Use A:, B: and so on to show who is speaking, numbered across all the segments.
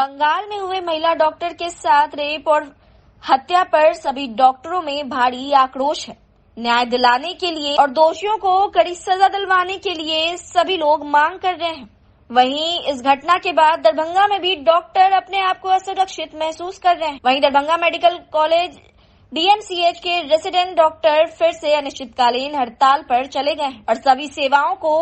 A: बंगाल में हुए महिला डॉक्टर के साथ रेप और हत्या पर सभी डॉक्टरों में भारी आक्रोश है। न्याय दिलाने के लिए और दोषियों को कड़ी सजा दिलवाने के लिए सभी लोग मांग कर रहे हैं। वहीं इस घटना के बाद दरभंगा में भी डॉक्टर अपने आप को असुरक्षित महसूस कर रहे हैं। वहीं दरभंगा मेडिकल कॉलेज डीएमसीएच के रेसिडेंट डॉक्टर फिर से अनिश्चितकालीन हड़ताल पर चले गए हैं और सभी सेवाओं को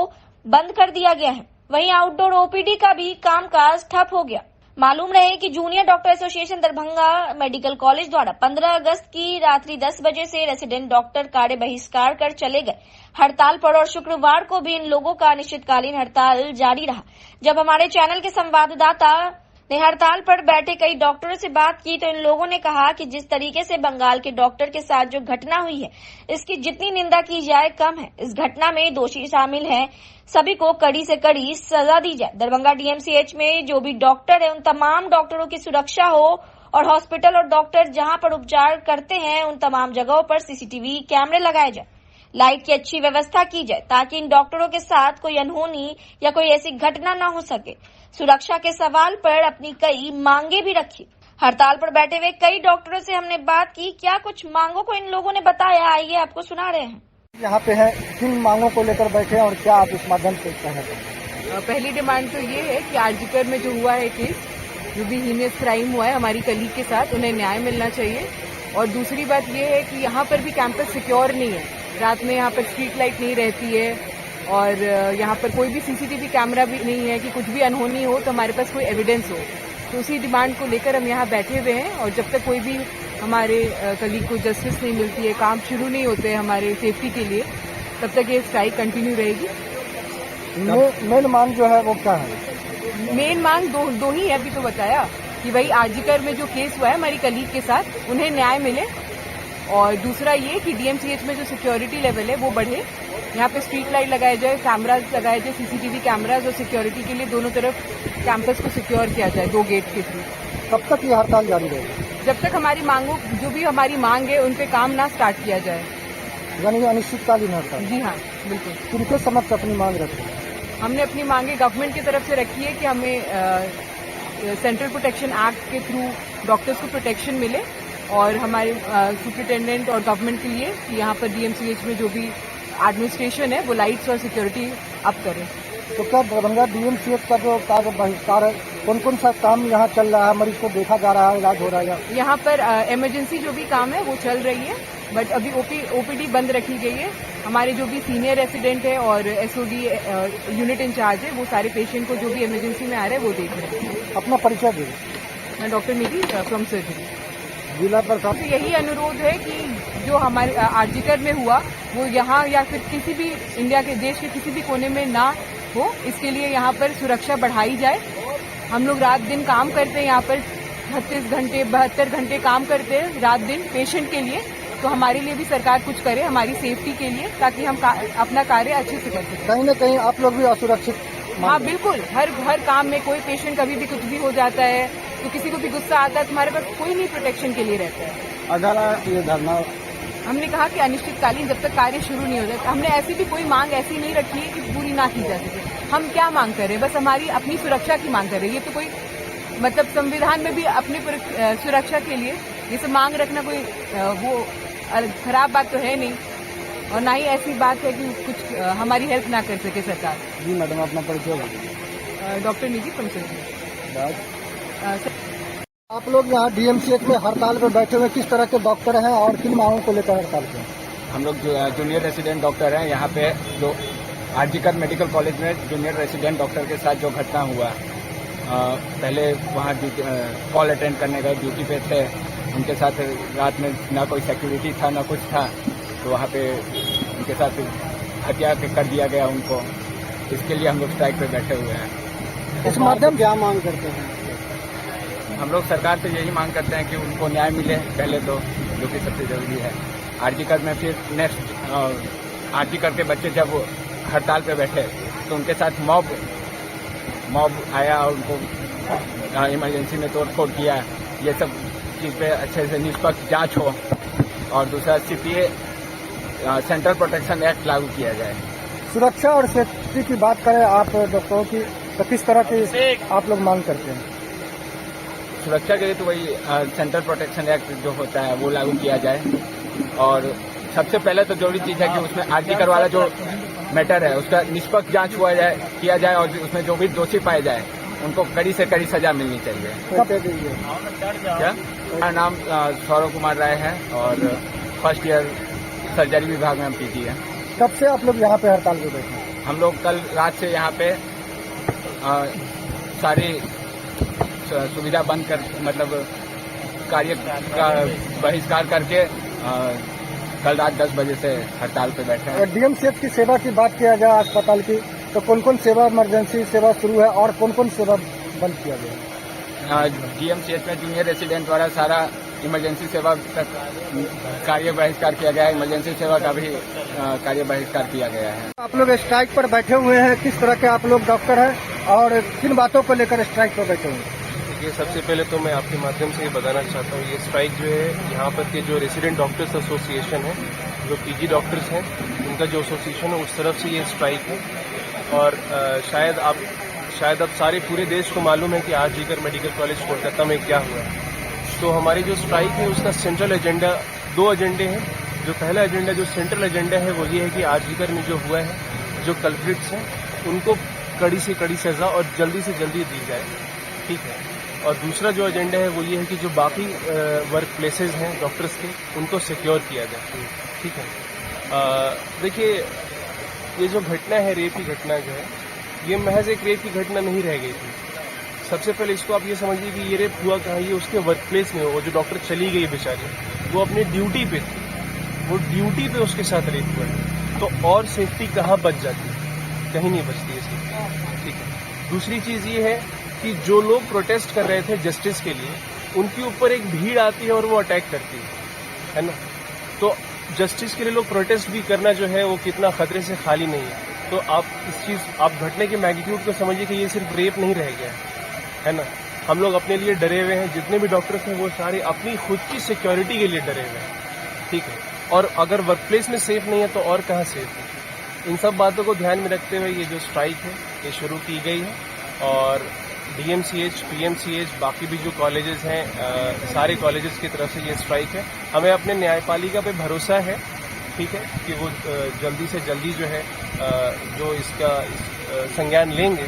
A: बंद कर दिया गया है। वहीं आउटडोर ओपीडी का भी कामकाज ठप हो गया। मालूम रहे कि junior doctor association Darbhanga medical college द्वारा 15 अगस्त की रात्रि 10 बजे से रेसिडेंट डॉक्टर कार्य बहिष्कार कर चले गए हड़ताल पर और शुक्रवार को भी इन लोगों का अनिश्चितकालीन हड़ताल जारी रहा। जब हमारे चैनल के संवाददाता ने हड़ताल पर बैठे कई डॉक्टरों से बात की तो इन लोगों ने कहा कि जिस तरीके से बंगाल के डॉक्टर के साथ जो घटना हुई है, इसकी जितनी निंदा की जाए कम है। इस घटना में दोषी शामिल हैं, सभी को कड़ी से कड़ी सजा दी जाए। दरभंगा डीएमसीएच में जो भी डॉक्टर है उन तमाम डॉक्टरों की सुरक्षा हो और हॉस्पिटल और डॉक्टर जहां पर उपचार करते हैं उन तमाम जगहों पर सीसीटीवी कैमरे लगाए जाए, लाइट की अच्छी व्यवस्था की जाए ताकि इन डॉक्टरों के साथ कोई अनहोनी या कोई ऐसी घटना न हो सके। सुरक्षा के सवाल पर अपनी कई मांगे भी रखी। हड़ताल पर बैठे हुए कई डॉक्टरों से हमने बात की, क्या कुछ मांगों को इन लोगों ने बताया, आइए आपको सुना रहे हैं।
B: यहाँ पे है, किन मांगों को लेकर बैठे हैं और क्या आप इस माध्यम से कहना चाहते हैं?
C: पहली डिमांड तो ये है कि आरजीकर में जो हुआ है केस, जो भी हीनियस क्राइम हुआ है हमारी कलीग के साथ, उन्हें न्याय मिलना चाहिए। और दूसरी बात ये है कि यहाँ पर भी कैंपस सिक्योर नहीं है। रात में यहाँ पर स्ट्रीट लाइट नहीं रहती है और यहाँ पर कोई भी सीसीटीवी कैमरा भी नहीं है कि कुछ भी अनहोनी हो तो हमारे पास कोई एविडेंस हो। तो उसी डिमांड को लेकर हम यहाँ बैठे हुए हैं और जब तक कोई भी हमारे कलीग को जस्टिस नहीं मिलती है, काम शुरू नहीं होते हमारे सेफ्टी के लिए, तब तक ये स्ट्राइक कंटिन्यू रहेगी।
B: मेन मांग जो है वो क्या है?
C: मेन मांग दो ही है, अभी तो बताया कि वही आरजीकर में जो केस हुआ है हमारी कलीग के साथ, उन्हें न्याय मिले। और दूसरा ये कि डीएमसीएच में जो सिक्योरिटी लेवल है वो बढ़े, यहाँ पे स्ट्रीट लाइट लगाए जाए, कैमराज लगाए जाए, सीसीटीवी कैमराज और सिक्योरिटी के लिए दोनों तरफ कैंपस को सिक्योर किया जाए 2 गेट के थ्रू।
B: कब तक ये हड़ताल जारी रहेगी?
C: जब तक हमारी मांगों, जो भी हमारी मांग है उन पे काम ना स्टार्ट किया जाए।
B: यानी अनिश्चितकालीन हड़ताल?
C: जी हाँ, बिल्कुल।
B: किनके समक्ष अपनी मांग रखी?
C: हमने अपनी मांगे गवर्नमेंट की तरफ से रखी है कि हमें सेंट्रल प्रोटेक्शन एक्ट के थ्रू डॉक्टर्स को प्रोटेक्शन मिले और हमारे सुपरिटेंडेंट और गवर्नमेंट के लिए कि यहाँ पर डीएमसीएच में जो भी एडमिनिस्ट्रेशन है वो लाइट्स और सिक्योरिटी अप करे।
B: तो क्या दरभंगा डीएमसीएच का जो कार्य बहिष्कार है, कौन कौन सा काम यहाँ चल रहा है? मरीज को देखा जा रहा है, इलाज हो रहा है?
C: यहाँ पर इमरजेंसी जो भी काम है वो चल रही है, बट अभी ओपीडी बंद रखी गई है। हमारे जो भी सीनियर रेसिडेंट है और एसओडी यूनिट इंचार्ज है वो सारे पेशेंट को जो भी इमरजेंसी में आ रहे हैं वो देख रहे हैं।
B: अपना परिचय दीजिए।
C: मैं डॉक्टर निधि फ्रॉम सर्जरी।
B: जिला प्रशासन
C: तो यही अनुरोध है कि जो हमारे आरजीकर में हुआ वो यहाँ या फिर किसी भी इंडिया के देश के किसी भी कोने में ना हो, इसके लिए यहाँ पर सुरक्षा बढ़ाई जाए। हम लोग रात दिन काम करते हैं, यहाँ पर 36 घंटे 72 घंटे काम करते हैं रात दिन पेशेंट के लिए। तो हमारे लिए भी सरकार कुछ करे हमारी सेफ्टी के लिए, ताकि हम अपना कार्य अच्छे से कर सकें।
B: कहीं न कहीं आप लोग भी असुरक्षित?
C: हाँ बिल्कुल, हर काम में कोई पेशेंट कभी भी कुछ भी हो जाता है तो किसी को भी गुस्सा आता है तो हमारे पास कोई नहीं प्रोटेक्शन के लिए रहता है।
B: अगर ये धरना,
C: हमने कहा कि अनिश्चितकालीन जब तक कार्य शुरू नहीं हो जाता, हमने ऐसी भी कोई मांग ऐसी नहीं रखी है कि पूरी ना की जा सके। हम क्या मांग कर रहे हैं? बस हमारी अपनी सुरक्षा की मांग कर रहे हैं। ये तो कोई मतलब संविधान में भी अपनी सुरक्षा के लिए ये सब मांग रखना कोई वो खराब बात तो है नहीं, और ना ही ऐसी बात है कि कुछ हमारी हेल्प ना कर सके सरकार।
B: जी मैडम, अपना परिचय।
C: Doctor Nidhi from surgery.
B: आप लोग यहाँ डीएमसीएच में हड़ताल पर बैठे हुए किस तरह के डॉक्टर हैं और किन मांगों को लेकर हड़ताल पे?
D: हम लोग जूनियर रेसिडेंट डॉक्टर हैं। यहाँ पे जो आरजीकर मेडिकल कॉलेज में जूनियर रेसिडेंट डॉक्टर के साथ जो घटना हुआ, पहले वहाँ कॉल अटेंड करने गए, ड्यूटी पे थे, उनके साथ रात में ना कोई सिक्योरिटी था ना कुछ था, तो वहाँ पे उनके साथ हत्या कर दिया गया उनको। इसके लिए हम लोग स्ट्राइक पे बैठे हुए हैं।
B: इस माध्यम क्या मांग करते हैं?
D: हम लोग सरकार से यही मांग करते हैं कि उनको न्याय मिले पहले तो, जो कि सबसे जरूरी है। आरजीकर में फिर नेक्स्ट आरजीकर के बच्चे जब हड़ताल पे बैठे तो उनके साथ मॉब आया और उनको इमरजेंसी में तोड़फोड़ किया। ये सब चीज़ पे अच्छे से निष्पक्ष जांच हो और दूसरा सीपीए सेंट्रल प्रोटेक्शन एक्ट लागू किया जाए।
B: सुरक्षा और सेफ्टी की बात करें आप डॉक्टरों की, तो किस तरह की आप लोग मांग करते हैं?
D: सुरक्षा के लिए तो वही सेंट्रल प्रोटेक्शन एक्ट जो होता है वो लागू किया जाए। और सबसे पहले तो जरूरी चीज है कि उसमें आरजीकर वाला जो मैटर है उसका निष्पक्ष जांच किया जाए और उसमें जो भी दोषी पाए जाए उनको कड़ी से कड़ी सजा मिलनी चाहिए। क्या? मेरा नाम सौरव कुमार राय है और फर्स्ट ईयर सर्जरी विभाग में हम पीजी है।
B: कब से आप लोग यहाँ पे हड़ताल पे बैठे हैं?
D: हम लोग कल रात से यहाँ पे सारी सुविधा बंद कर मतलब कार्य का बहिष्कार करके कल रात 10 बजे से हड़ताल पे बैठे हैं।
B: डीएमसीएच की सेवा की बात किया जाए अस्पताल की, तो कौन कौन सेवा इमरजेंसी सेवा शुरू है और कौन कौन सेवा बंद किया गया?
D: डीएमसीएच में जूनियर रेसिडेंट द्वारा सारा इमरजेंसी सेवा तक कार्य बहिष्कार किया गया है। इमरजेंसी सेवा का भी कार्य बहिष्कार किया गया है।
B: आप लोग स्ट्राइक पर बैठे हुए हैं, किस तरह के आप लोग डॉक्टर हैं और किन बातों को लेकर स्ट्राइक पर बैठे हुए हैं?
E: ये सबसे पहले तो मैं आपके माध्यम से ये बताना चाहता हूँ, ये स्ट्राइक जो है यहाँ पर के जो रेसिडेंट डॉक्टर्स एसोसिएशन है, जो पीजी डॉक्टर्स हैं, उनका जो एसोसिएशन है उस तरफ से ये स्ट्राइक है। और शायद अब सारे पूरे देश को मालूम है कि आरजीकर मेडिकल कॉलेज कोलकाता में क्या हुआ है। तो हमारी जो स्ट्राइक है उसका सेंट्रल एजेंडा 2 एजेंडे हैं। जो पहला एजेंडा जो सेंट्रल एजेंडा है वो ये है कि आरजीकर में जो हुआ है, जो कल्प्रिट्स हैं उनको कड़ी से कड़ी सजा और जल्दी से जल्दी दी जाए, ठीक है। और दूसरा जो एजेंडा है वो ये है कि जो बाकी वर्क प्लेसेज हैं डॉक्टर्स के उनको सिक्योर किया जाए, ठीक है। देखिए, ये जो घटना है रेप की घटना जो है, ये महज एक रेप की घटना नहीं रह गई थी। सबसे पहले इसको आप ये समझिए कि ये रेप हुआ कहाँ, ये उसके वर्क प्लेस में वो जो डॉक्टर चली गई बेचारी, वो अपनी ड्यूटी पे थी, वो ड्यूटी पे उसके साथ रेप हुआ है। तो और सेफ्टी कहाँ बच जाती है? कहीं नहीं बचती है सेफ्टी, ठीक है। दूसरी चीज़ ये है कि जो लोग प्रोटेस्ट कर रहे थे जस्टिस के लिए, उनके ऊपर एक भीड़ आती है और वो अटैक करती है ना। तो जस्टिस के लिए लोग प्रोटेस्ट भी करना जो है वो कितना खतरे से खाली नहीं है। तो आप घटने के मैग्नीट्यूड को समझिए कि ये सिर्फ रेप नहीं रह गया है ना। हम लोग अपने लिए डरे हुए हैं, जितने भी डॉक्टर्स हैं वो सारे अपनी खुद की सिक्योरिटी के लिए डरे हुए हैं, ठीक है। और अगर वर्क प्लेस में सेफ नहीं है तो और कहाँ सेफ है? इन सब बातों को ध्यान में रखते हुए ये जो स्ट्राइक है ये शुरू की गई है। और डीएमसीएच, पीएमसीएच, बाकी भी जो कॉलेजेस हैं, सारे कॉलेजेस की तरफ से ये स्ट्राइक है। हमें अपने न्यायपालिका पे भरोसा है, ठीक है, कि वो जल्दी से जल्दी जो है जो इसका संज्ञान लेंगे।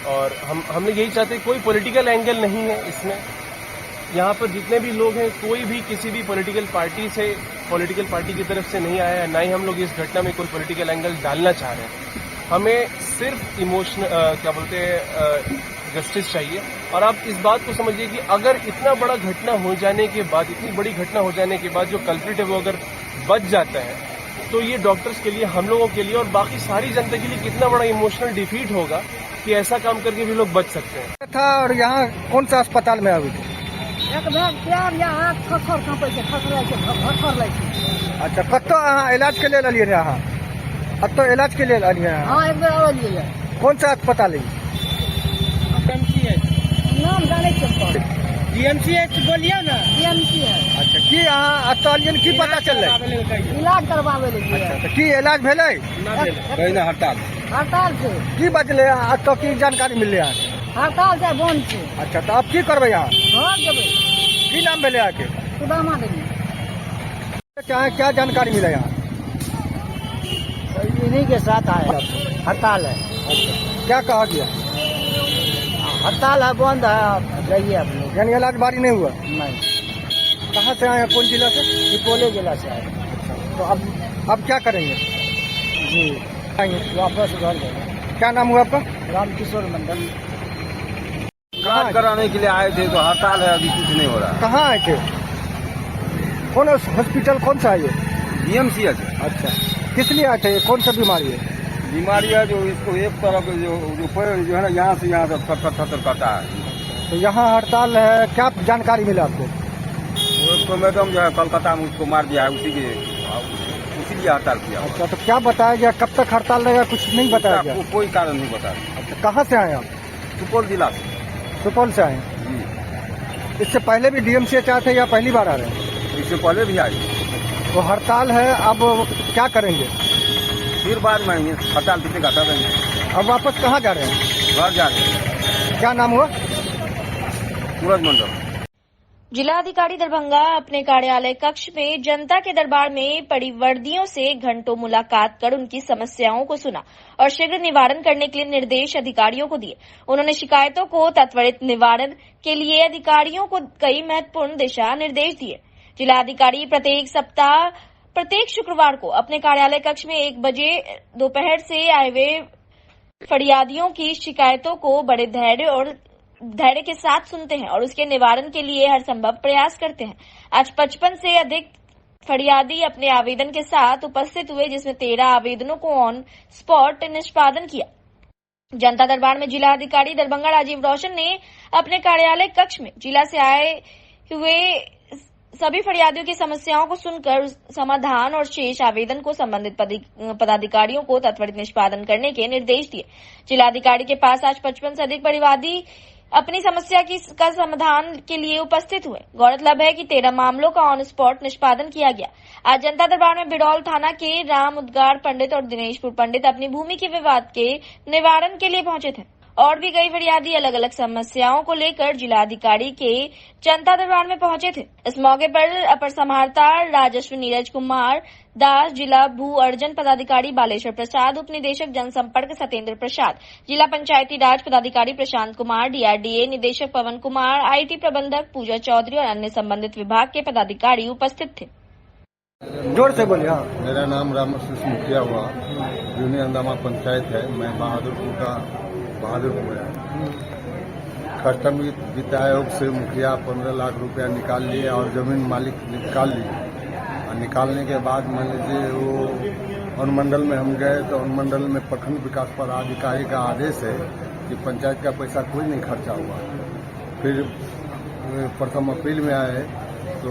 E: और हम यही चाहते हैं, कोई पॉलिटिकल एंगल नहीं है इसमें। यहाँ पर जितने भी लोग हैं, कोई भी किसी भी पॉलिटिकल पार्टी की तरफ से नहीं आया है, ना ही हम लोग इस घटना में कोई पॉलिटिकल एंगल डालना चाह रहे हैं। हमें सिर्फ जस्टिस चाहिए। और आप इस बात को समझिए कि अगर इतना बड़ा घटना हो जाने के बाद, इतनी बड़ी घटना हो जाने के बाद जो कल्प्रिट है वो अगर बच जाता है, तो ये डॉक्टर्स के लिए, हम लोगों के लिए और बाकी सारी जनता के लिए कितना बड़ा इमोशनल डिफीट होगा कि ऐसा काम करके भी लोग बच सकते हैं।
B: था और यहाँ कौन सा अस्पताल में अभी? अच्छा, कत्तो अहाँ इलाज के लिए लिये यहाँ? अब तो इलाज के लिए लिए हैं? कौन सा अस्पताल है?
F: नाम जाने
B: डीएमसीएच बोलिए ना।
F: डीएमसीएच।
B: अच्छा, की अहाँ अस्पताल की पता चल रहा है?
F: इलाज करवावे लगे।
B: अच्छा, की इलाज भेलै?
F: हड़ताल से
B: की बजले तो की जानकारी मिलले?
F: हड़ताल से बंद से।
B: अच्छा, तो अब की करबै यहाँ?
F: घर देबै।
B: की नाम भेले आके?
F: सुदामा देवी।
B: क्या जानकारी मिला यहाँ?
F: इन्हीं के साथ आए हड़ताल है।
B: अच्छा, क्या कहा गया?
F: हड़ताल है, बंद है, जाइए आप लोग।
B: यानी इलाज बारी नहीं हुआ?
F: नहीं।
B: कहाँ से आए, कौन जिला से?
F: सुपौल जिला से आए।
B: तो अब क्या करेंगे?
F: जी, वापस घर जाएंगे।
B: क्या नाम हुआ आपका?
F: रामकिशोर मंडल।
G: इलाज कराने के लिए आए थे, तो हड़ताल है, अभी कुछ नहीं हो रहा।
B: कहाँ आए थे? कौन हॉस्पिटल कौन सा है ये?
G: डीएमसीएच।
B: अच्छा, किस लिए आए थे? कौन सा बीमारी है?
G: बीमारी है जो इसको एक तरह के जो पैर जो है ना, यहाँ से यहाँ तक थर करता है।
B: तो यहाँ हड़ताल है, क्या जानकारी मिला आपको?
G: उसको मैडम जो है कोलकाता में उसको मार दिया है, उसी लिए हड़ताल किया।
B: अच्छा, तो क्या बताया गया, कब तक हड़ताल रहेगा, कुछ नहीं बताया गया?
G: कोई कारण नहीं बताया।
B: अच्छा, कहाँ से आए आप?
G: सुपौल जिला से।
B: सुपौल से आए? इससे पहले भी डीएमसीएच आए थे या पहली बार आ रहे हैं?
G: इससे पहले भी आई।
B: तो हड़ताल है, अब क्या करेंगे?
G: फिर बाद में आएंगे, हड़ताल कितने का कर देंगे।
B: अब वापस कहाँ जा रहे हैं?
G: घर जा रहे हैं।
B: क्या नाम हुआ?
G: सूरज मंडल।
A: जिला अधिकारी दरभंगा अपने कार्यालय कक्ष में जनता के दरबार में पड़ी वर्दियों से घंटों मुलाकात कर उनकी समस्याओं को सुना और शीघ्र निवारण करने के लिए निर्देश अधिकारियों को दिए। उन्होंने शिकायतों को त्वरित निवारण के लिए अधिकारियों को कई महत्वपूर्ण दिशा निर्देश दिए। जिला अधिकारी प्रत्येक सप्ताह प्रत्येक शुक्रवार को अपने कार्यालय कक्ष में 1 बजे दोपहर से आए हुए फरियादियों की शिकायतों को बड़े धैर्य के साथ सुनते हैं और उसके निवारण के लिए हर संभव प्रयास करते हैं। आज 55 से अधिक फरियादी अपने आवेदन के साथ उपस्थित हुए, जिसमें 13 आवेदनों को ऑन स्पॉट निष्पादन किया। जनता दरबार में जिला अधिकारी दरभंगा राजीव रोशन ने अपने कार्यालय कक्ष में जिला से आए हुए सभी फरियादियों की समस्याओं को सुनकर समाधान और शेष आवेदन को संबंधित पदाधिकारियों को त्वरित निष्पादन करने के निर्देश दिए। जिलाधिकारी के पास आज 55 से अधिक फरियादी अपनी समस्या का समाधान के लिए उपस्थित हुए। गौरतलब है कि 13 मामलों का ऑन स्पॉट निष्पादन किया गया। आज जनता दरबार में बिडौल थाना के राम उद्गार पंडित और दिनेशपुर पंडित अपनी भूमि के विवाद के निवारण के लिए पहुंचे थे और भी कई फरियादी अलग अलग समस्याओं को लेकर जिलाधिकारी के जनता दरबार में पहुंचे थे। इस मौके पर अपर समाहर्ता राजस्व नीरज कुमार दास, जिला भू अर्जन पदाधिकारी बालेश्वर प्रसाद, उप निदेशक जनसंपर्क सत्येंद्र प्रसाद, जिला पंचायती राज पदाधिकारी प्रशांत कुमार, डीआरडीए निदेशक पवन कुमार, आईटी प्रबंधक पूजा चौधरी और अन्य संबंधित विभाग के पदाधिकारी उपस्थित थे।
B: जोर से बोलिए। हाँ,
H: मेरा नाम रामकृष्ण मुखिया हुआ, यूनियन दामा पंचायत है। मैं बहादुरपुर है। कस्टम वित्त आयोग से मुखिया 15 लाख रुपया निकाल लिए और जमीन मालिक निकाल लिए। और निकालने के बाद मान लीजिए वो अनुमंडल में हम गए तो अनुमंडल में प्रखंड विकास पदाधिकारी का आदेश है कि पंचायत का पैसा कोई नहीं खर्चा हुआ। फिर प्रथम अपील में आए तो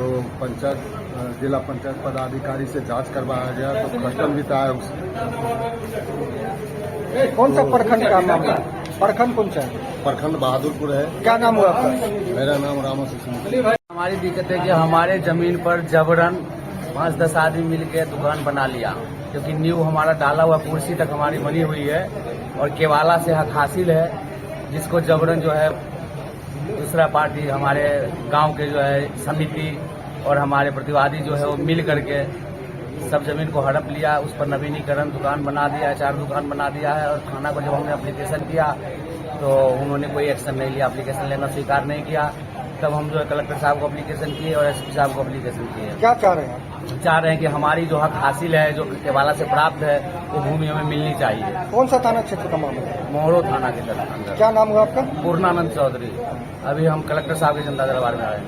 H: जिला पंचायत पदाधिकारी से जांच करवाया गया तो कस्टम वित्त आयोग से।
B: कौन सा प्रखंड का मामला है? प्रखंड कौन सा है?
H: प्रखंड बहादुरपुर है।
B: क्या नाम हुआ आपका?
H: मेरा नाम रामकृष्ण।
F: हमारी दिक्कत है कि हमारे जमीन पर जबरन 5-10 आदमी मिलकर दुकान बना लिया, क्योंकि नींव हमारा डाला हुआ कुर्सी तक हमारी बनी हुई है और केवाला से हक हासिल है, जिसको जबरन जो है दूसरा पार्टी हमारे गांव के जो है समिति और हमारे प्रतिवादी जो है वो मिल करके सब जमीन को हड़प लिया। उस पर नवीनीकरण दुकान बना दिया है, 4 दुकान बना दिया है। और थाना को जब हमने एप्लीकेशन किया तो उन्होंने कोई एक्शन नहीं लिया, एप्लीकेशन लेना स्वीकार नहीं किया। तब हम जो है कलेक्टर साहब को एप्लीकेशन किए और एसपी साहब को एप्लीकेशन किए।
B: क्या चाह रहे हैं?
F: चाह रहे हैं कि हमारी जो हक हासिल है, जो केवाला से प्राप्त है, वो भूमि हमें मिलनी चाहिए।
B: कौन सा थाना क्षेत्र का मामला है?
F: मोहरो थाना के अंदर।
B: क्या नाम हुआ आपका?
F: पूर्णानंद चौधरी। अभी हम कलेक्टर साहब के जनता दरबार में आए।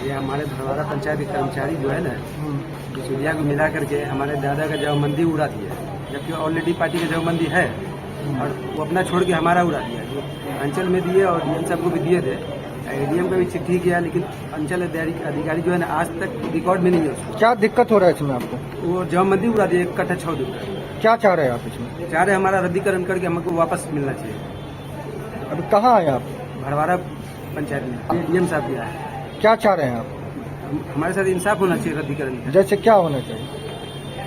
I: ये हमारे धरवाड़ा पंचायत के कर्मचारी जो है ना, सूर्या को मिला करके हमारे दादा का जमाबंदी उड़ा दिया, जबकि ऑलरेडी पार्टी का जमाबंदी है और वो अपना छोड़ के हमारा उड़ा दिया। अंचल में दिए और डीएम साहब को भी दिए थे, एडीएम का भी चिट्ठी किया, लेकिन अंचल अधिकारी जो है ना आज तक रिकॉर्ड में नहीं है उसको।
B: क्या दिक्कत हो रहा है इसमें आपको?
I: वो जमाबंदी उड़ा दिया 1 कट्ठा 6 दिन।
B: क्या चाह रहे हैं आप इसमें? चाह
I: रहे हमारा रद्दीकरण करके हमको वापस मिलना चाहिए।
B: अभी कहाँ आए आप?
I: भरवाड़ा पंचायत में डीएम साहब भी आए।
B: क्या चाह रहे हैं आप?
I: हमारे साथ इंसाफ होना चाहिए रद्दीकरण का।
B: जैसे क्या होना चाहिए?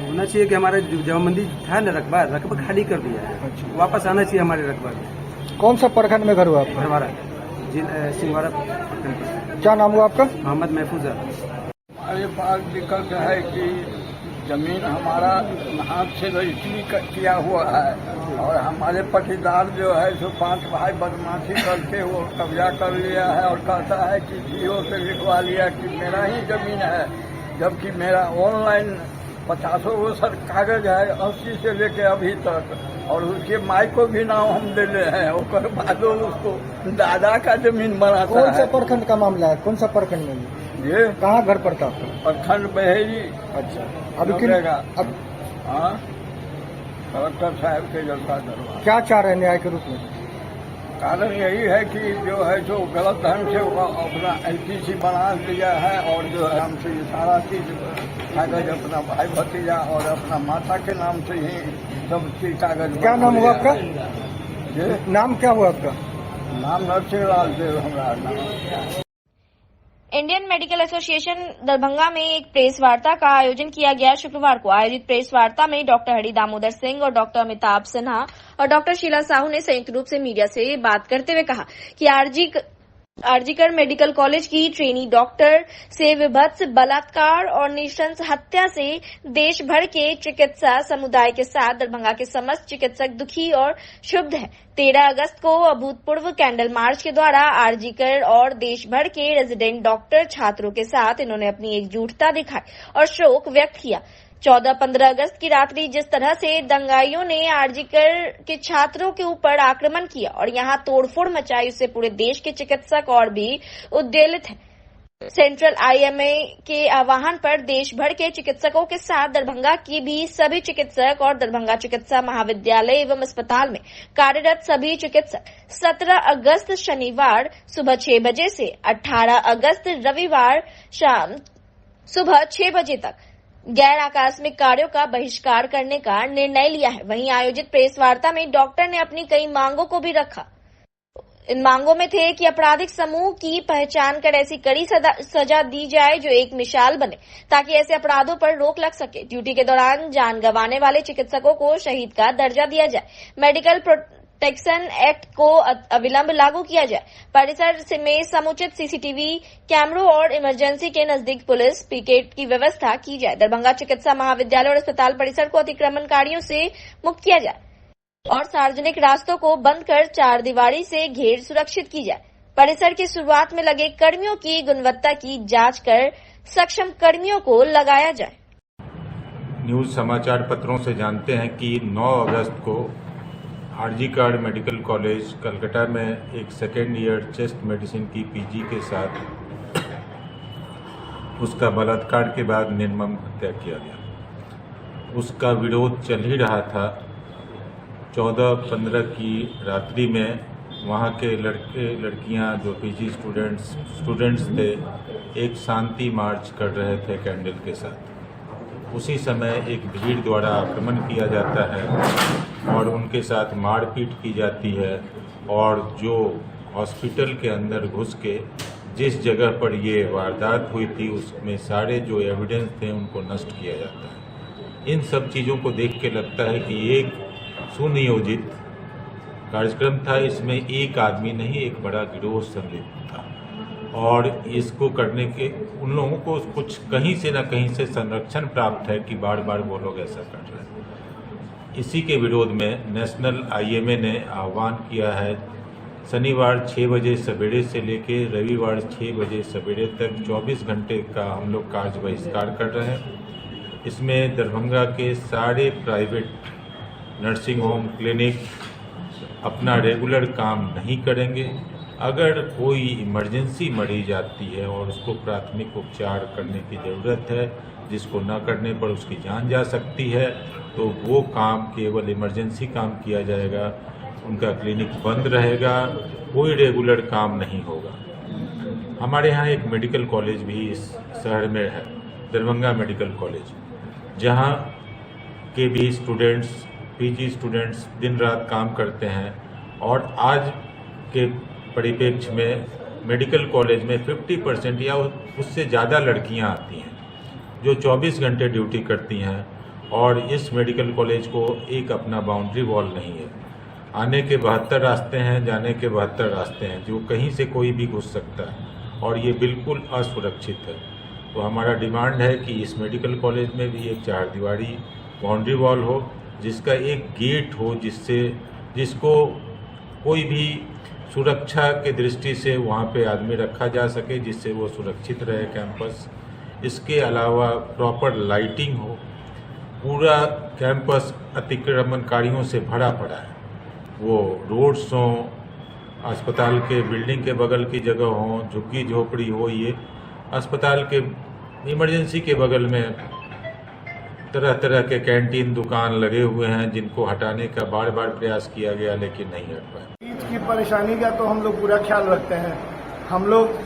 I: होना चाहिए कि हमारा जमाबंदी था ना, रकबा खाली कर दिया है। अच्छा। वापस आना चाहिए हमारे रकबा में।
B: कौन सा प्रखंड में घर हुआ आपका?
I: भरवाड़ा सिंहवाड़ा।
B: क्या नाम हुआ आपका?
I: मोहम्मद महफूज।
J: हमारे पास दिक्कत है कि जमीन हमारा हाथ से रजिस्ट्री किया हुआ है और हमारे पटीदार जो है सो 5 भाई बदमाशी करके वो कब्जा कर लिया है और कहता है कि जीओ से लिखवा लिया कि मेरा ही जमीन है, जबकि मेरा ऑनलाइन 50 कागज है 80 से लेके अभी तक, और उसके माई को भी नाम हम दे ले हैं। और बाद उसको दादा का जमीन बनाता है।
B: कौन सा प्रखंड का मामला है? कौन सा प्रखंड में
J: ये?
B: कहाँ घर पड़ता है?
J: प्रखंड बहेरी।
B: अच्छा, अभी
J: अब हाँ, कलेक्टर साहब के जनता दरबार।
B: क्या चाह रहे हैं न्याय के रूप में?
J: कारण यही है कि जो है जो गलत ढंग से अपना एलपीसी बना दिया है और जो है हमसे ये सारा चीज कागज अपना भाई भतीजा और अपना माता के नाम से ही सब चीज कागज।
B: क्या नाम हुआ आपका? नाम क्या हुआ आपका?
J: नाम नरसिंह लाल देव हमारा नाम।
A: इंडियन मेडिकल एसोसिएशन दरभंगा में एक प्रेस वार्ता का आयोजन किया गया। शुक्रवार को आयोजित प्रेस वार्ता में डॉक्टर हरि दामोदर सिंह और डॉक्टर अमिताभ सिन्हा और डॉक्टर शीला साहू ने संयुक्त रूप से मीडिया से बात करते हुए कहा कि आरजी आरजीकर मेडिकल कॉलेज की ट्रेनी डॉक्टर से विभत्स बलात्कार और नृशंस हत्या से देश भर के चिकित्सा समुदाय के साथ दरभंगा के समस्त चिकित्सक दुखी और क्षुब्ध हैं। 13 अगस्त को अभूतपूर्व कैंडल मार्च के द्वारा आरजीकर और देश भर के रेजिडेंट डॉक्टर छात्रों के साथ इन्होंने अपनी एकजुटता दिखाई और शोक व्यक्त किया। 14-15 अगस्त की रात्रि जिस तरह से दंगाइयों ने आरजीकर के छात्रों के ऊपर आक्रमण किया और यहां तोड़फोड़ मचाई, उससे पूरे देश के चिकित्सक और भी उद्वेलित हैं। सेंट्रल आईएमए के आह्वान पर देश भर के चिकित्सकों के साथ दरभंगा की भी सभी चिकित्सक और दरभंगा चिकित्सा महाविद्यालय एवं अस्पताल में कार्यरत सभी चिकित्सक 17 अगस्त शनिवार सुबह 6 बजे से 18 अगस्त रविवार शाम सुबह 6 बजे तक गैर आकस्मिक कार्यों का बहिष्कार करने का निर्णय लिया है। वहीं आयोजित प्रेस वार्ता में डॉक्टर ने अपनी कई मांगों को भी रखा। इन मांगों में थे कि आपराधिक समूह की पहचान कर ऐसी कड़ी सजा दी जाए जो एक मिसाल बने ताकि ऐसे अपराधों पर रोक लग सके। ड्यूटी के दौरान जान गंवाने वाले चिकित्सकों को शहीद का दर्जा दिया जाए। मेडिकल प्रोटेक्शन एक्ट को अविलंब लागू किया जाए। परिसर में समुचित सीसीटीवी कैमरों और इमरजेंसी के नजदीक पुलिस पिकेट की व्यवस्था की जाए। दरभंगा चिकित्सा महाविद्यालय और अस्पताल परिसर को अतिक्रमणकारियों से मुक्त किया जाए और सार्वजनिक रास्तों को बंद कर 4 दीवारी से घेर सुरक्षित की जाए। परिसर की शुरुआत में लगे कर्मियों की गुणवत्ता की जांच कर सक्षम कर्मियों को लगाया जाए।
K: न्यूज समाचार पत्रों से जानते हैं कि 9 अगस्त को आरजीकर मेडिकल कॉलेज कलकत्ता में एक सेकेंड ईयर चेस्ट मेडिसिन की पीजी के साथ उसका बलात्कार के बाद निर्मम हत्या किया गया। उसका विरोध चल ही रहा था। 14-15 की रात्रि में वहाँ के लड़के लड़कियाँ जो पीजी स्टूडेंट्स थे एक शांति मार्च कर रहे थे कैंडल के साथ। उसी समय एक भीड़ द्वारा आक्रमण किया जाता है और उनके साथ मारपीट की जाती है और जो हॉस्पिटल के अंदर घुस के जिस जगह पर ये वारदात हुई थी उसमें सारे जो एविडेंस थे उनको नष्ट किया जाता है। इन सब चीज़ों को देख के लगता है कि एक सुनियोजित कार्यक्रम था। इसमें एक आदमी नहीं, एक बड़ा गिरोह संलिप्त था और इसको करने के उन लोगों को कुछ कहीं से न कहीं से संरक्षण प्राप्त है कि बार बार वो लोग ऐसा कर रहे हैं। इसी के विरोध में नेशनल आईएमए ने आह्वान किया है शनिवार 6 बजे सवेरे से लेकर रविवार 6 बजे सवेरे तक 24 घंटे का हम लोग कार्य बहिष्कार कर रहे हैं। इसमें दरभंगा के सारे प्राइवेट नर्सिंग होम क्लिनिक अपना रेगुलर काम नहीं करेंगे। अगर कोई इमरजेंसी मरीज आती है और उसको प्राथमिक उपचार करने की ज़रूरत है, जिसको न करने पर उसकी जान जा सकती है, तो वो काम केवल इमरजेंसी काम किया जाएगा। उनका क्लिनिक बंद रहेगा, कोई रेगुलर काम नहीं होगा। हमारे यहाँ एक मेडिकल कॉलेज भी इस शहर में है, दरभंगा मेडिकल कॉलेज, जहाँ के भी स्टूडेंट्स, पीजी स्टूडेंट्स दिन रात काम करते हैं और आज के परिप्रेक्ष्य में मेडिकल कॉलेज में 50% या उससे ज़्यादा लड़कियां आती हैं जो 24 घंटे ड्यूटी करती हैं और इस मेडिकल कॉलेज को एक अपना बाउंड्री वॉल नहीं है। आने के 72 रास्ते हैं, जाने के 72 रास्ते हैं, जो कहीं से कोई भी घुस सकता है और ये बिल्कुल असुरक्षित है। तो हमारा डिमांड है कि इस मेडिकल कॉलेज में भी एक 4 दीवारी बाउंड्री वॉल हो, जिसका एक गेट हो जिसको कोई भी सुरक्षा के दृष्टि से वहाँ पे आदमी रखा जा सके, जिससे वो सुरक्षित रहे कैंपस। इसके अलावा प्रॉपर लाइटिंग हो। पूरा कैंपस अतिक्रमणकारियों से भरा पड़ा है। वो रोड्स हों, अस्पताल के बिल्डिंग के बगल की जगह हों, झुग्गी झोपड़ी हो, ये अस्पताल के इमरजेंसी के बगल में तरह तरह के कैंटीन दुकान लगे हुए हैं, जिनको हटाने का बार बार प्रयास किया गया लेकिन नहीं हट पाया।
B: मरीज की परेशानी का तो हम लोग पूरा ख्याल रखते हैं। हम लोग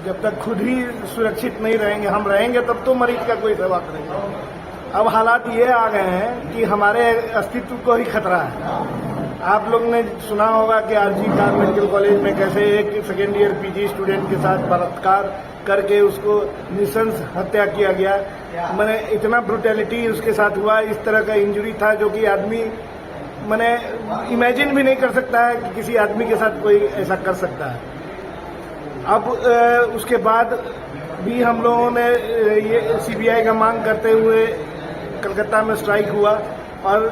B: जब तक खुद ही सुरक्षित नहीं रहेंगे, हम रहेंगे तब तो मरीज का कोई सेवा करेंगे। अब हालात ये आ गए हैं कि हमारे अस्तित्व को ही खतरा है। आप लोग ने सुना होगा कि आरजीकर मेडिकल कॉलेज में कैसे एक सेकेंड ईयर पीजी स्टूडेंट के साथ बलात्कार करके उसको नृशंस हत्या किया गया। मैंने इतना ब्रुटैलिटी उसके साथ हुआ, इस तरह का इंजरी था जो कि आदमी मैंने इमेजिन भी नहीं कर सकता है कि किसी आदमी के साथ कोई ऐसा कर सकता है। अब उसके बाद भी हम लोगों ने ये सीबीआई का मांग करते हुए कलकत्ता में स्ट्राइक हुआ और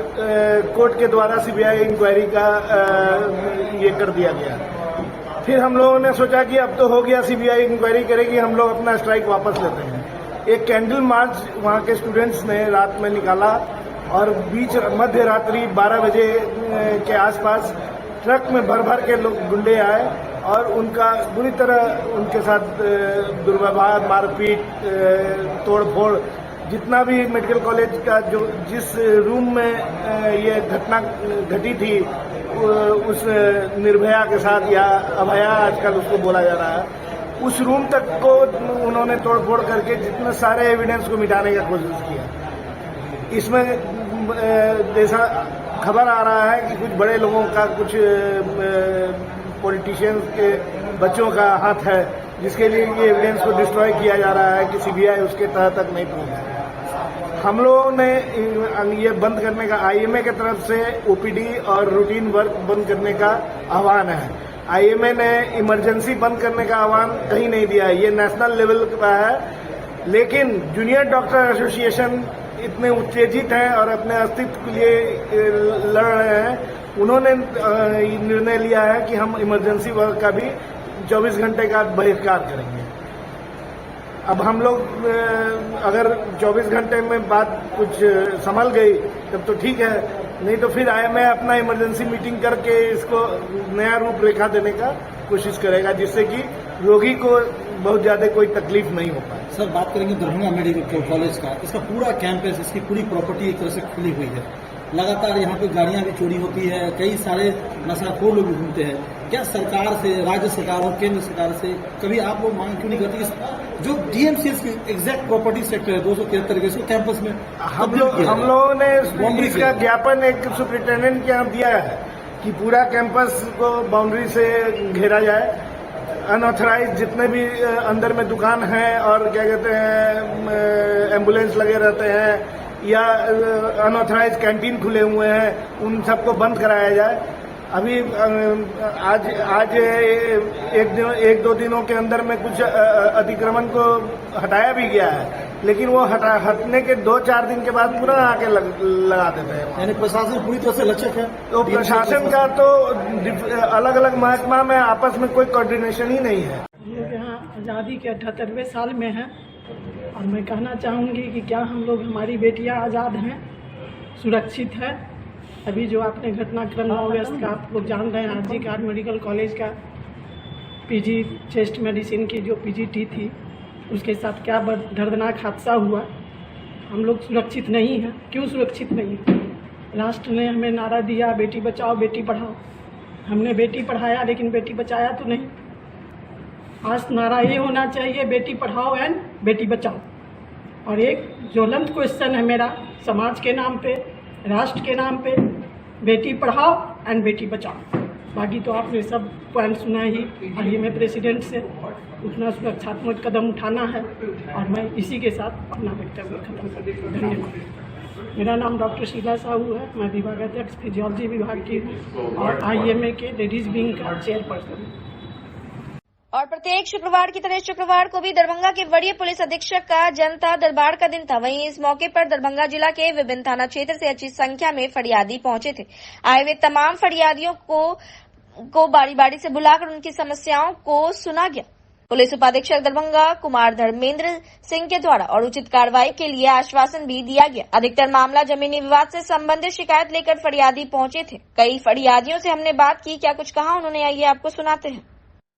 B: कोर्ट के द्वारा सीबीआई इंक्वायरी का ये कर दिया गया। फिर हम लोगों ने सोचा कि अब तो हो गया, सीबीआई इंक्वायरी करेगी, हम लोग अपना स्ट्राइक वापस लेते हैं। एक कैंडल मार्च वहाँ के स्टूडेंट्स ने रात में निकाला और बीच मध्य रात्रि 12 बजे के आसपास ट्रक में भर भर के लोग गुंडे आए और उनका बुरी तरह उनके साथ दुर्व्यवहार, मारपीट, तोड़फोड़, जितना भी मेडिकल कॉलेज का जो जिस रूम में ये घटना घटी थी उस निर्भया के साथ या अभया आजकल उसको बोला जा रहा है, उस रूम तक को उन्होंने तोड़फोड़ करके जितने सारे एविडेंस को मिटाने का कोशिश किया। इसमें जैसा खबर आ रहा है कि कुछ बड़े लोगों का, कुछ पॉलिटिशियंस के बच्चों का हाथ है, जिसके लिए ये एविडेंस को डिस्ट्रॉय किया जा रहा है कि सीबीआई उसके तह तक नहीं पहुंची। हम लोगों ने ये बंद करने का आईएमए की तरफ से ओपीडी और रूटीन वर्क बंद करने का आह्वान है। आईएमए ने इमरजेंसी बंद करने का आह्वान कहीं नहीं दिया है, ये नेशनल लेवल का है। लेकिन जूनियर डॉक्टर एसोसिएशन इतने उत्तेजित हैं और अपने अस्तित्व के लिए लड़ रहे हैं, उन्होंने निर्णय लिया है कि हम इमरजेंसी वर्क का भी 24 घंटे का बहिष्कार करेंगे। अब हम लोग अगर 24 घंटे में बात कुछ संभल गई तब तो ठीक है, नहीं तो फिर आईएमए अपना इमरजेंसी मीटिंग करके इसको नया रूपरेखा देने का कोशिश करेगा, जिससे कि रोगी को बहुत ज्यादा कोई तकलीफ नहीं हो पाए।
L: सर, बात करेंगे दरभंगा मेडिकल कॉलेज का, इसका पूरा कैंपस, इसकी पूरी प्रॉपर्टी एक तरह से खुली हुई है, लगातार यहाँ पे गाड़ियां भी चोरी होती है, कई सारे नशाखोर लोग घूमते हैं। क्या सरकार से, राज्य सरकार और केंद्र सरकार से कभी आप लोग मांग क्यों नहीं करते कि जो डीएमसीएस की एग्जैक्ट प्रॉपर्टी सेक्टर है 273 इसको कैंपस में
B: हम लोगों ने इसका ज्ञापन एक सुपरिटेंडेंट के यहाँ दिया है कि पूरा कैंपस को बाउंड्री से घेरा जाए। अनऑथराइज जितने भी अंदर में दुकान हैं और क्या कहते हैं एम्बुलेंस लगे रहते हैं या अनऑथराइज कैंटीन खुले हुए हैं, उन सबको बंद कराया जाए। अभी आज एक दो दिनों के अंदर में कुछ अतिक्रमण को हटाया भी गया है, लेकिन वो हटने के 2-4 दिन के बाद पुनः आके लगा देते हैं।
L: यानी प्रशासन पूरी तरह से लचक है।
B: तो प्रशासन का तो अलग अलग महकमा में आपस में कोई कोऑर्डिनेशन ही नहीं है।
M: हम लोग यहाँ आज़ादी के 78वें साल में हैं और मैं कहना चाहूँगी कि क्या हम लोग, हमारी बेटियाँ आज़ाद हैं, सुरक्षित है। अभी जो आपने घटनाक्रम 9 अगस्त का आप लोग जान रहे हैं, आरजी मेडिकल कॉलेज का पीजी चेस्ट मेडिसिन की जो पीजीटी थी, उसके साथ क्या दर्दनाक हादसा हुआ। हम लोग सुरक्षित नहीं हैं। क्यों सुरक्षित नहीं है? राष्ट्र ने हमें नारा दिया बेटी बचाओ बेटी पढ़ाओ, हमने बेटी पढ़ाया लेकिन बेटी बचाया तो नहीं। आज नारा ये होना चाहिए बेटी पढ़ाओ एंड बेटी बचाओ। और एक ज्वलंत क्वेश्चन है मेरा समाज के नाम पे, राष्ट्र के नाम पे, बेटी पढ़ाओ एंड बेटी बचाओ। बाकी तो आपने सब पॉइंट सुना ही। आईएमए प्रेसिडेंट से उतना सुरक्षात्मक कदम उठाना है और मैं इसी के साथ अपना वक्तव्य खत्म कर देती हूँ। धन्यवाद। मेरा नाम डॉक्टर शीला साहू है, मैं विभागाध्यक्ष फिजियोलॉजी विभाग की हूँ और आईएमए के लेडीज विंग का चेयरपर्सन हूँ।
A: और प्रत्येक शुक्रवार की तरह शुक्रवार को भी दरभंगा के वरीय पुलिस अधीक्षक का जनता दरबार का दिन था। वहीं इस मौके पर दरभंगा जिला के विभिन्न थाना क्षेत्र से अच्छी संख्या में फरियादी पहुंचे थे। आए हुए तमाम फरियादियों को बारी बारी से बुलाकर उनकी समस्याओं को सुना गया। पुलिस उपाधीक्षक दरभंगा कुमार धर्मेंद्र सिंह के द्वारा और उचित कार्रवाई के लिए आश्वासन भी दिया गया। अधिकतर मामला जमीनी विवाद से संबंधित शिकायत लेकर फरियादी पहुंचे थे। कई फरियादियों से हमने बात की, क्या कुछ कहा उन्होंने, आइए आपको सुनाते हैं।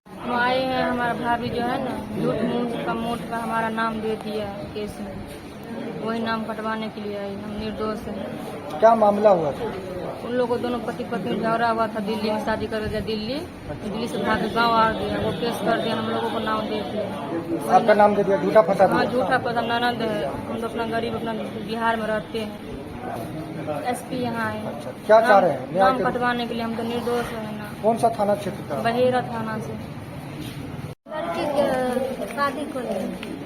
N: हम आए हैं, हमारा भाभी जो है ना झूठ मूठ का मोट का हमारा नाम दे दिया है केस में, वही नाम कटवाने के लिए आई। हम निर्दोष हैं।
L: क्या मामला हुआ था?
N: उन लोगों को दोनों पति पत्नी झगड़ा हुआ था, दिल्ली में शादी कर गया। दिल्ली से भाग के गाँव आ गया, वो केस कर दिया, हम लोगों को नाम दे दिया।
L: आपका नाम दे दिया, झूठा फंसा दिया?
N: हाँ, झूठा फंसा। ननद है, हम लोग अपना गरीब अपना बिहार में रहते हैं। एसपी यहाँ आए।
L: क्या चाह रहे हैं?
N: नाम कटवाने के लिए। हम तो निर्दोष है ना।
L: कौन सा थाना क्षेत्र का?
N: बहेरा थाना से।
O: शादी को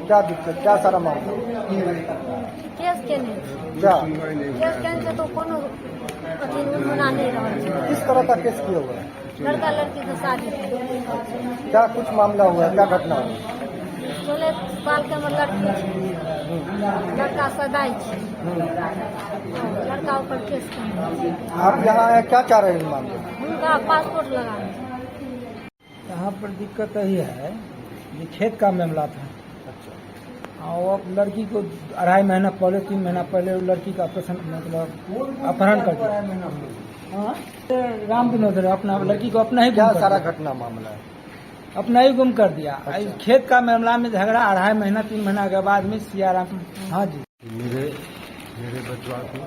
L: क्या दिक्कत, क्या सारा मामला?
O: केस के नहीं
L: क्या
O: केस के से तो कोनो बना नहीं रहा।
L: किस तरह का केस किया हुआ है?
O: लड़का लड़की की शादी थी।
L: क्या कुछ मामला हुआ, क्या घटना हुआ?
O: 16 साल के हमर लड़की थी, लड़का सदाई थी, लड़का ऊपर केस किया।
L: आप यहाँ आए, क्या चाह रहे हैं इस मामले में?
O: उनका पासपोर्ट लगा।
P: यहाँ पर दिक्कत यही है, ये खेत का मामला था। और लड़की को 2.5 महीना पहले 3 महीना पहले लड़की का ऑपरेशन मतलब अपहरण कर दिया। राम विनोद अपना लड़की को अपना ही
L: क्या सारा घटना मामला है?
P: अपना ही गुम कर दिया। खेत का मामला में झगड़ा 2.5 महीना 3 महीना के बाद में सियाराम। हाँ जी,
H: मेरे बचवा को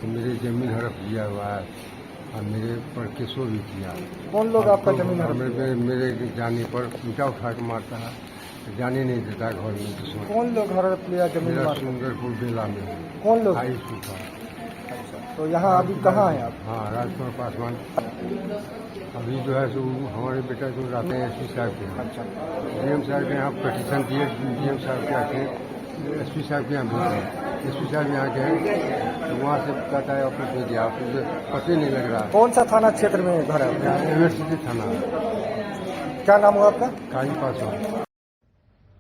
H: मेरे जमीन हड़प लिया हुआ है और मेरे पर केसो भी किया।
L: कौन लोग आपका जमीन हड़प?
H: मेरे जाने पर ईंटा उठा के मारता है, जाने नहीं देता घर में।
L: कौन लोग हड़प लिया जमीन?
H: सुंदरपुर बेला में।
L: कौन लोग?
H: हाई स्कूल का।
L: तो यहाँ अभी कहाँ हैं आप?
H: हाँ, राजकुमार पासवान। अभी जो है सो हमारे बेटा जो रहते हैं एसपी साहब के यहाँ। डीएम साहब के यहाँ पटिशन दिए, डीएम साहब के आके एसपी साहब के यहाँ भेजे। एसपी साहब यहाँ गए तो वहाँ से कहता है ऑफिस में दिया, ऑफिस पता नहीं लग रहा।
L: कौन सा थाना क्षेत्र में घर है?
H: यूनिवर्सिटी थाना।
L: क्या नाम हुआ आपका?
H: काजी पासवान।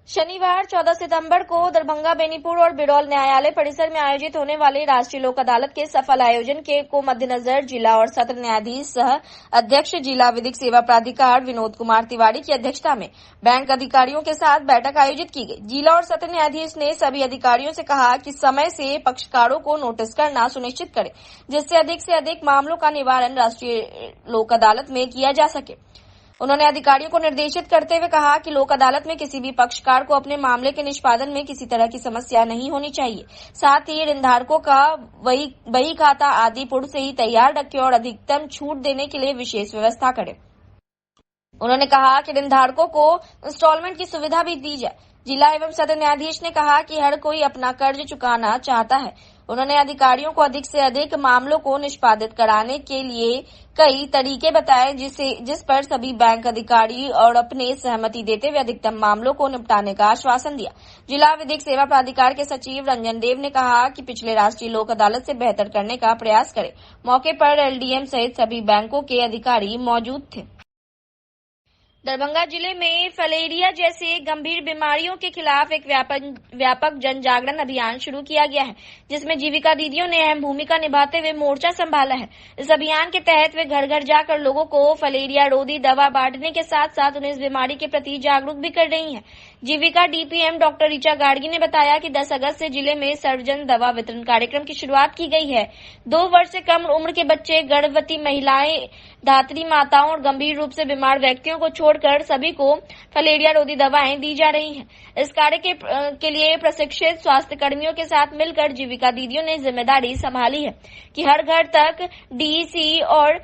A: शनिवार 14 सितंबर को दरभंगा, बेनीपुर और बिरौल न्यायालय परिसर में आयोजित होने वाले राष्ट्रीय लोक अदालत के सफल आयोजन को मद्देनजर जिला और सत्र न्यायाधीश सह अध्यक्ष जिला विधिक सेवा प्राधिकार विनोद कुमार तिवारी की अध्यक्षता में बैंक अधिकारियों के साथ बैठक आयोजित की गई। जिला और सत्र न्यायाधीश ने सभी अधिकारियों से कहा कि समय से पक्षकारों को नोटिस करना सुनिश्चित करें, जिससे से अधिक मामलों का निवारण राष्ट्रीय लोक अदालत में किया जा सके। उन्होंने अधिकारियों को निर्देशित करते हुए कहा कि लोक अदालत में किसी भी पक्षकार को अपने मामले के निष्पादन में किसी तरह की समस्या नहीं होनी चाहिए। साथ ही ऋणधारकों का बही खाता आदि पूर्व से ही तैयार रखे और अधिकतम छूट देने के लिए विशेष व्यवस्था करें। उन्होंने कहा कि ऋणधारकों को इंस्टॉलमेंट की सुविधा भी दी जाए। जिला एवं सत्र न्यायाधीश ने कहा कि हर कोई अपना कर्ज चुकाना चाहता है। उन्होंने अधिकारियों को अधिक से अधिक मामलों को निष्पादित कराने के लिए कई तरीके बताए, जिस पर सभी बैंक अधिकारी और अपने सहमति देते हुए अधिकतम मामलों को निपटाने का आश्वासन दिया। जिला विधिक सेवा प्राधिकार के सचिव रंजन देव ने कहा कि पिछले राष्ट्रीय लोक अदालत से बेहतर करने का प्रयास करें। मौके पर एलडीएम सहित सभी बैंकों के अधिकारी मौजूद थे। दरभंगा जिले में फलेरिया जैसे गंभीर बीमारियों के खिलाफ एक व्यापक जन जागरण अभियान शुरू किया गया है, जिसमें जीविका दीदियों ने अहम भूमिका निभाते हुए मोर्चा संभाला है। इस अभियान के तहत वे घर घर जाकर लोगों को फलेरिया रोधी दवा बांटने के साथ साथ उन्हें इस बीमारी के प्रति जागरूक भी कर रही हैं। जीविका डीपीएम डॉक्टर ऋचा गाड़गी ने बताया कि 10 अगस्त से जिले में सर्वजन दवा वितरण कार्यक्रम की शुरुआत की गई है। 2 वर्ष से कम उम्र के बच्चे, गर्भवती महिलाएं, धात्री माताओं और गंभीर रूप से बीमार व्यक्तियों को छोड़कर सभी को फलेरिया रोधी दवाएं दी जा रही हैं। इस कार्य के लिए प्रशिक्षित स्वास्थ्य कर्मियों के साथ मिलकर जीविका दीदियों ने जिम्मेदारी संभाली है कि हर घर तक डीईसी और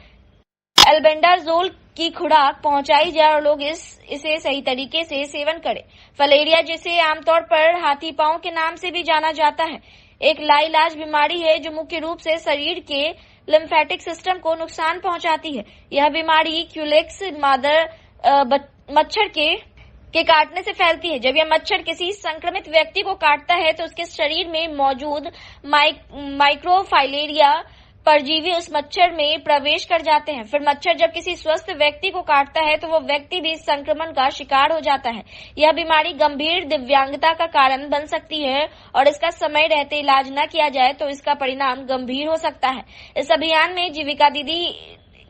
A: एल्बेंडाजोल की खुराक पहुंचाई जाए और लोग इसे सही तरीके से सेवन करें। फलेरिया, जिसे आमतौर पर हाथी पांव के नाम से भी जाना जाता है, एक लाइलाज बीमारी है जो मुख्य रूप से शरीर के लिम्फेटिक सिस्टम को नुकसान पहुंचाती है। यह बीमारी क्यूलेक्स मादर मच्छर के काटने से फैलती है। जब यह मच्छर किसी संक्रमित व्यक्ति को काटता है तो उसके शरीर में मौजूद माइक्रोफाइलेरिया परजीवी उस मच्छर में प्रवेश कर जाते हैं। फिर मच्छर जब किसी स्वस्थ व्यक्ति को काटता है तो वो व्यक्ति भी इस संक्रमण का शिकार हो जाता है। यह बीमारी गंभीर दिव्यांगता का कारण बन सकती है और इसका समय रहते इलाज न किया जाए तो इसका परिणाम गंभीर हो सकता है। इस अभियान में जीविका दीदी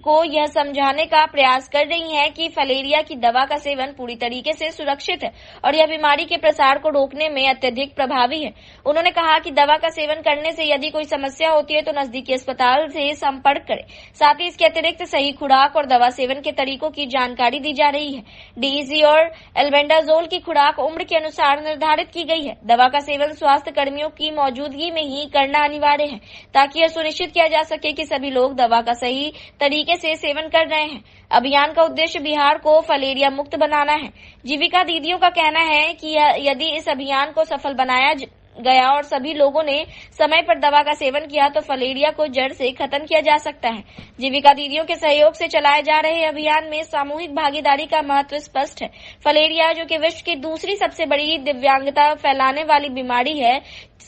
A: को यह समझाने का प्रयास कर रही हैं कि फलेरिया की दवा का सेवन पूरी तरीके से सुरक्षित है और यह बीमारी के प्रसार को रोकने में अत्यधिक प्रभावी है। उन्होंने कहा कि दवा का सेवन करने से यदि कोई समस्या होती है तो नजदीकी अस्पताल से संपर्क करें। साथ ही इसके अतिरिक्त सही खुराक और दवा सेवन के तरीकों की जानकारी दी जा रही है। डीईसी और एल्बेंडाजोल की खुराक उम्र के अनुसार निर्धारित की गई है। दवा का सेवन स्वास्थ्य कर्मियों की मौजूदगी में ही करना अनिवार्य है ताकि यह सुनिश्चित किया जा सके कि सभी लोग दवा का सही तरीके से सेवन कर रहे हैं। अभियान का उद्देश्य बिहार को फलेरिया मुक्त बनाना है। जीविका दीदियों का कहना है कि यदि इस अभियान को सफल बनाया गया और सभी लोगों ने समय पर दवा का सेवन किया तो फलेरिया को जड़ से खत्म किया जा सकता है। जीविका दीदियों के सहयोग से चलाए जा रहे अभियान में सामूहिक भागीदारी का महत्व स्पष्ट है। फलेरिया, जो कि विश्व की दूसरी सबसे बड़ी दिव्यांगता फैलाने वाली बीमारी है,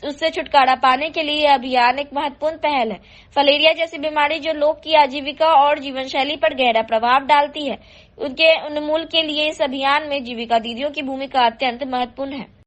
A: उससे छुटकारा पाने के लिए यह अभियान एक महत्वपूर्ण पहल है। फलेरिया जैसी बीमारी जो लोग की आजीविका और जीवन शैली पर गहरा प्रभाव डालती है, उनके उन्मूलन के लिए इस अभियान में जीविका दीदियों की भूमिका अत्यंत महत्वपूर्ण है।